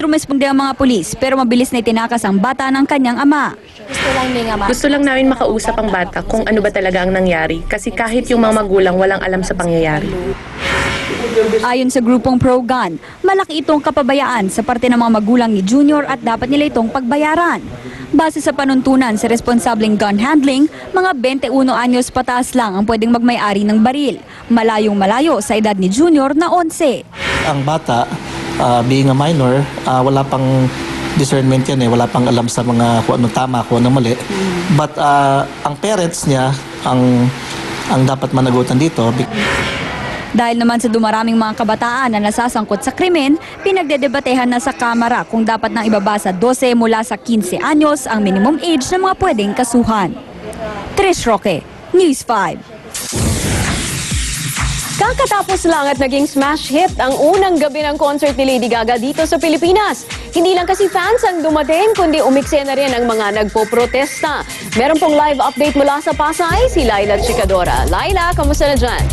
Rumisponde ang mga pulis pero mabilis na itinakas ang bata ng kanyang ama. Gusto lang namin makausap ang bata kung ano ba talaga ang nangyari kasi kahit yung mga magulang walang alam sa pangyayari. Ayon sa grupong pro-gun, malaki itong kapabayaan sa parte ng mga magulang ni Junior at dapat nila itong pagbayaran. Base sa panuntunan sa responsableng gun handling, mga 21 anyos pataas lang ang pwedeng magmay-ari ng baril. Malayong malayo sa edad ni Junior na 11. Ang bata, being a minor, wala pang discernment yan wala pang alam sa mga kung ano tama, kung ano mali. But ang parents niya ang dapat managutan dito. Dahil naman sa dumaraming mga kabataan na nasasangkot sa krimen, pinagdedebatehan na sa Kamara kung dapat nang ibaba sa 12 mula sa 15 anyos ang minimum age ng mga pwedeng kasuhan. Trish Roque, News 5. Kakatapos lang at naging smash hit ang unang gabi ng concert ni Lady Gaga dito sa Pilipinas. Hindi lang kasi fans ang dumating, kundi umikse na rin ang mga nagpo-protesta. Meron pong live update mula sa Pasay, si Laila Chicadora. Laila, kamusta na dyan?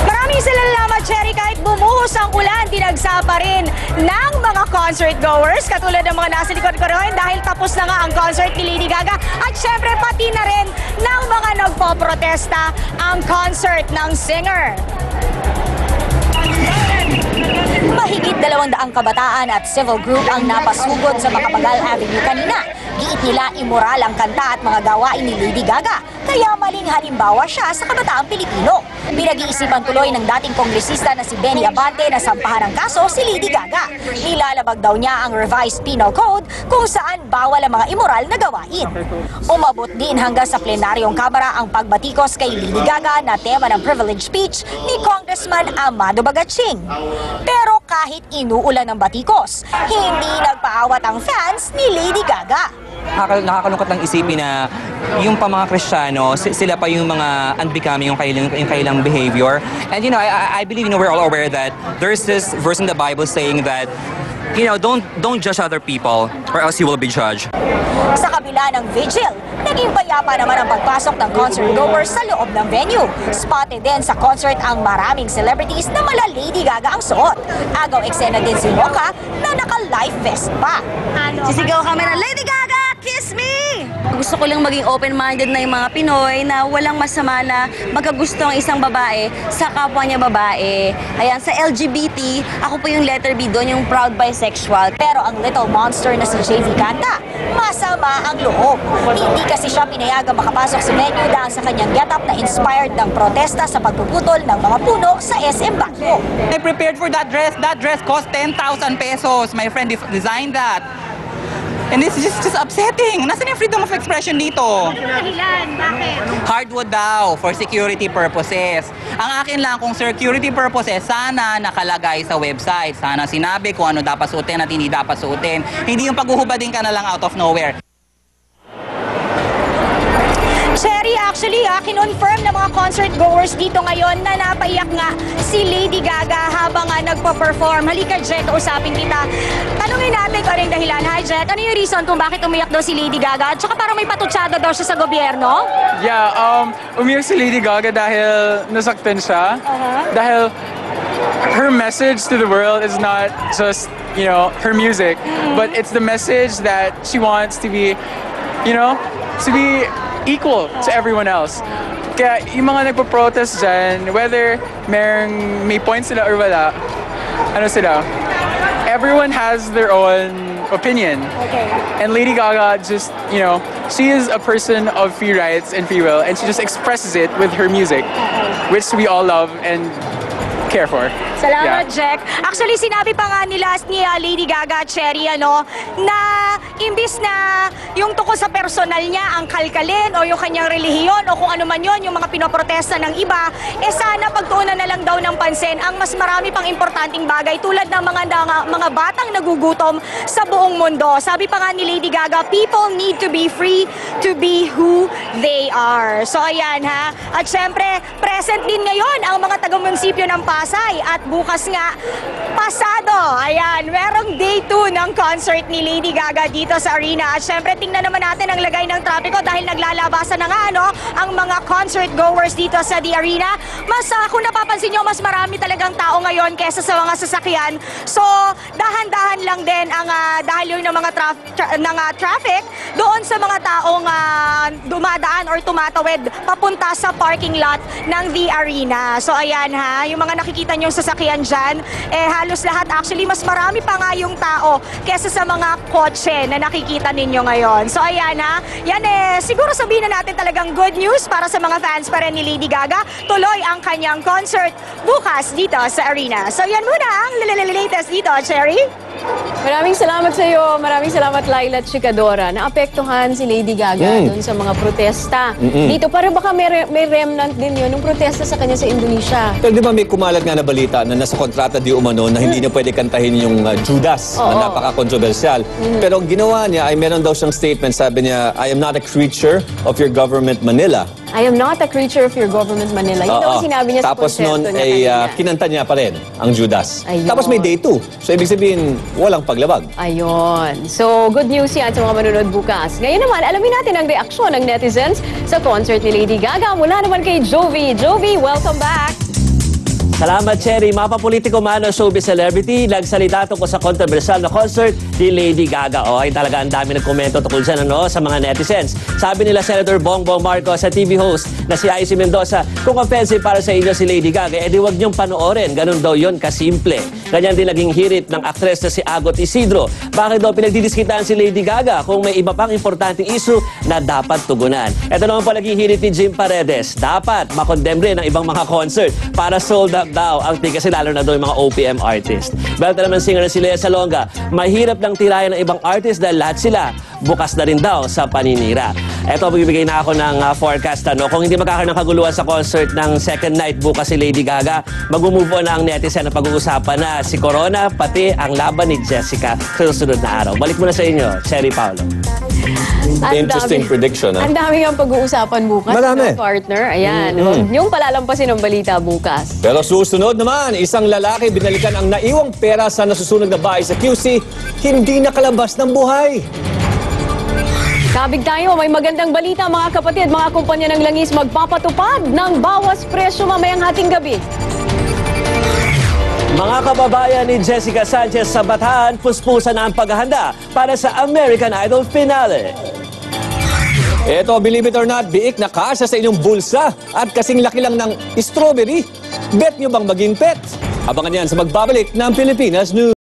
Maraming salamat, Cherry. Kahit bumuhos ang ulan, dinagsa pa rin ng mga concert goers. Katulad ng mga nasa likod ko rin dahil tapos na nga ang concert ni Lady Gaga. At syempre pati na rin ng mga nagpo-protesta ang concert ng singer. Mahigit 200 kabataan at civil group ang napasugod sa Macapagal Avenue kanina. Giit nila immoral ang kanta at mga gawain ni Lady Gaga, kaya maling halimbawa siya sa kabataang Pilipino. Pinag-iisipan tuloy ng dating kongresista na si Benny Abante na sampahan ng kaso si Lady Gaga. Nilalabag daw niya ang revised penal code kung saan bawal ang mga immoral na gawain. Umabot din hanggang sa plenaryong kamara ang pagbatikos kay Lady Gaga na tema ng privilege speech ni Congressman Amado Bagaching. Pero kahit inuulan ng batikos, hindi nagpaawat ang fans ni Lady Gaga. Nakakalungkot lang isipin na yung pa mga Kristiyano, sila pa yung mga unbecoming yung kailang behavior. And I believe we're all aware that there's this verse in the Bible saying that don't judge other people or else you will be judged. Sa kabila ng vigil, naging payapa naman ang pagpasok ng concert goers sa loob ng venue. Spotted din sa concert ang maraming celebrities na mala Lady Gaga ang suot. Agaw eksena din si Mocha na naka-life vest pa. Sisigaw kami na, Lady Gaga, kiss me! Gusto ko lang maging open-minded na yung mga Pinoy na walang masama na magkagusto ang isang babae sa kapwa niya babae. Ayan, sa LGBT, ako po yung letter B doon, yung proud bisexual. Pero ang little monster na si JV Canta, masama ang loob. Hindi kasi siya pinayagang makapasok sa venue dahil sa kanyang getup na inspired ng protesta sa pagpuputol ng mga puno sa SM Baguio. I prepared for that dress. That dress cost 10,000 pesos. My friend designed that. And it's just upsetting. Nasaan yung freedom of expression dito? Bakit? Hardwood daw for security purposes. Ang akin lang kung security purposes, sana nakalagay sa website. Sana sinabi kung ano dapat suotin at hindi dapat suotin. Hindi yung paghuhubadin ka na lang out of nowhere. Cherry, actually, kinonfirm ng mga concert goers dito ngayon na napaiyak nga si Lady Gaga habang nagpa-perform. Halika, Jet, usapin kita. Tanungin natin kung ano yung dahilan. Hi, Jet. Ano yung reason kung bakit umiyak daw si Lady Gaga? At saka parang may patutsada daw siya sa gobyerno? Yeah, umiyak si Lady Gaga dahil nasaktan siya. Dahil her message to the world is not just, her music, but it's the message that she wants to be, to be equal to everyone else. Kaya yung mga nagpo-protest dyan, whether may points sila or wala, everyone has their own opinion. Okay. And Lady Gaga just, she is a person of free rights and free will, and she just expresses it with her music, which we all love and care for. Salamat, Jack. Actually, sinabi pa nga nila ni Lady Gaga, Cherry, na imbis na yung tungkol sa personal niya, ang kalkalin o yung kanyang relihiyon o kung ano man yun, yung mga pinoprotesta ng iba, sana pagtuunan na lang daw ng pansin ang mas marami pang importanteng bagay tulad ng mga batang nagugutom sa buong mundo. Sabi pa nga ni Lady Gaga, people need to be free to be who they are. So ayan ha. At syempre, present din ngayon ang mga taga-munisipyo ng Pasay at bukas nga, pasado. Ayan, merong day 2 ng concert ni Lady Gaga dito sa arena. At syempre, tingnan naman natin ang lagay ng trapiko dahil naglalabasan na nga ang mga concert goers dito sa The Arena. Kung napapansin nyo, mas marami talagang tao ngayon kesa sa mga sasakyan. So, dahan-dahan lang din ang dahil yun ng mga traffic doon sa mga taong dumadaan or tumatawid papunta sa parking lot ng The Arena. So, ayan yung mga nakikita nyo sasakyan dyan, halos lahat actually mas marami pa nga yung tao kesa sa mga kotse na nakikita ninyo ngayon. So ayan yan siguro sabihin na natin talagang good news para sa mga fans pa rin ni Lady Gaga. Tuloy ang kanyang concert bukas dito sa arena. So yan muna ang latest dito, Cherry. Maraming salamat sa iyo. Maraming salamat, Laila at Chikadora. Naapektuhan si Lady Gaga doon sa mga protesta. Dito para baka may remnant din yun nung protesta sa kanya sa Indonesia. Pero di ba may kumalat nga na balita na nasa kontrata di umano na hindi niya pwede kantahin yung Judas na napaka-controversial. Pero ang ginawa niya ay meron daw siyang statement. Sabi niya, I am not a creature of your government Manila. I am not a creature of your government Manila. Yun daw sinabi niya Tapos sa konserto noon niya ay kinanta niya pa rin ang Judas. Ayun. Tapos may day 2. So ibig sabihin, walang paglabag. Ayun. So, good news yan sa mga manunod bukas. Ngayon naman, alamin natin ang reaksyon ng netizens sa concert ni Lady Gaga. Mula naman kay Jovi. Jovi, welcome back! Salamat, Cherry. Mapapolitiko man o showbiz celebrity, nagsalita tungkol sa controversial na concert ni Lady Gaga. Ay talaga ang dami nagkomento tungkol dyan sa mga netizens. Sabi nila Senator Bongbong Marcos sa TV host na si IC Mendoza, kung offensive para sa inyo si Lady Gaga, edi wag niyong panoorin. Ganun daw yon kasimple. Ganyan din naging hirit ng aktres na si Agot Isidro. Bakit daw pinagdidiskitaan si Lady Gaga kung may iba pang importanteng issue na dapat tugunan? Ito naman po naging hirit ni Jim Paredes. Dapat makondemn rin ang ibang mga concert para sold out daw ang ticket, kasi lalo na daw yung mga OPM artist. Belta naman singer na si Lea Salonga, mahirap lang tirayan ng ibang artist dahil lahat sila bukas na rin daw sa paninira. Eto, magbibigay na ako ng forecast. Kung hindi magkakaroon ng kaguluhan sa concert ng second night bukas si Lady Gaga, mag-move on na ang netizen na pag-uusapan na si Corona, pati ang laban ni Jessica sa susunod na araw. Balik muna sa inyo, Cherry Paulo. Interesting prediction. Ang dami ang pag-uusapan bukas. Marami. Partner, ayan. Yung palalampasin ng balita bukas. Pero susunod naman, isang lalaki binalikan ang naiwang pera sa nasusunog na bahay sa QC, hindi nakalabas ng buhay. Kabig tayo, may magandang balita mga kapatid. Mga kumpanya ng langis magpapatupad ng bawas presyo mamayang hating gabi. Mga kababayan ni Jessica Sanchez sa Bataan, puspusan na ang paghahanda para sa American Idol finale. Eto, believe it or not, biik na kasya sa inyong bulsa at kasing laki lang ng strawberry. Bet nyo bang maging pet? Abangan yan sa magbabalik ng Pilipinas News.